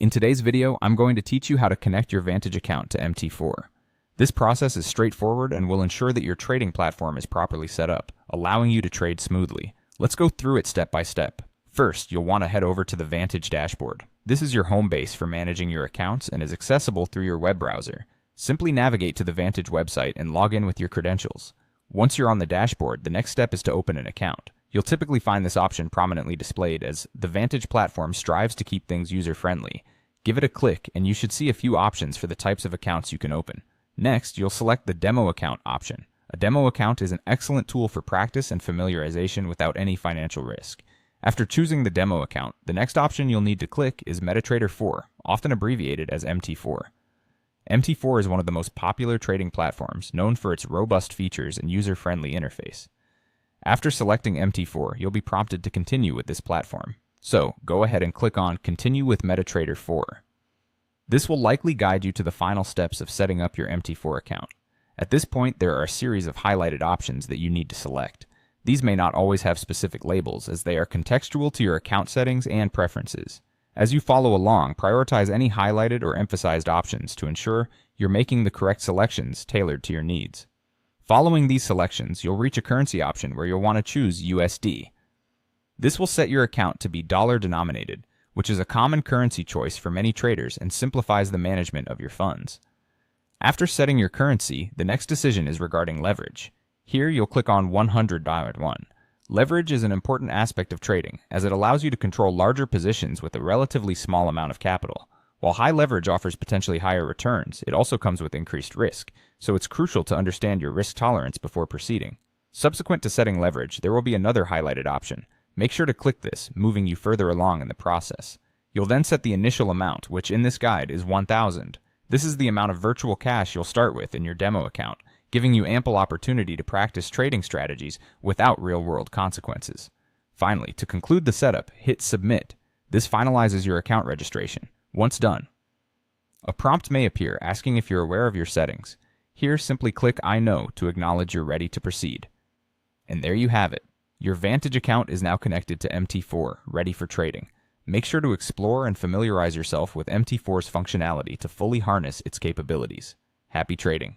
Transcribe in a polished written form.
In today's video, I'm going to teach you how to connect your Vantage account to MT4. This process is straightforward and will ensure that your trading platform is properly set up, allowing you to trade smoothly. Let's go through it step by step. First, you'll want to head over to the Vantage dashboard. This is your home base for managing your accounts and is accessible through your web browser. Simply navigate to the Vantage website and log in with your credentials. Once you're on the dashboard, the next step is to open an account. You'll typically find this option prominently displayed as the Vantage platform strives to keep things user-friendly. Give it a click and you should see a few options for the types of accounts you can open. Next, you'll select the Demo Account option. A demo account is an excellent tool for practice and familiarization without any financial risk. After choosing the demo account, the next option you'll need to click is MetaTrader 4, often abbreviated as MT4. MT4 is one of the most popular trading platforms, known for its robust features and user-friendly interface. After selecting MT4, you'll be prompted to continue with this platform. So, go ahead and click on Continue with MetaTrader 4. This will likely guide you to the final steps of setting up your MT4 account. At this point, there are a series of highlighted options that you need to select. These may not always have specific labels, as they are contextual to your account settings and preferences. As you follow along, prioritize any highlighted or emphasized options to ensure you're making the correct selections tailored to your needs. Following these selections, you'll reach a currency option where you'll want to choose USD. This will set your account to be dollar denominated, which is a common currency choice for many traders and simplifies the management of your funds. After setting your currency, the next decision is regarding leverage. Here you'll click on $100.1. Leverage is an important aspect of trading, as it allows you to control larger positions with a relatively small amount of capital. While high leverage offers potentially higher returns, it also comes with increased risk, so it's crucial to understand your risk tolerance before proceeding. Subsequent to setting leverage, there will be another highlighted option. Make sure to click this, moving you further along in the process. You'll then set the initial amount, which in this guide is 1,000. This is the amount of virtual cash you'll start with in your demo account, giving you ample opportunity to practice trading strategies without real-world consequences. Finally, to conclude the setup, hit Submit. This finalizes your account registration. Once done, a prompt may appear asking if you're aware of your settings. Here, simply click I know to acknowledge you're ready to proceed. And there you have it. Your Vantage account is now connected to MT4, ready for trading. Make sure to explore and familiarize yourself with MT4's functionality to fully harness its capabilities. Happy trading!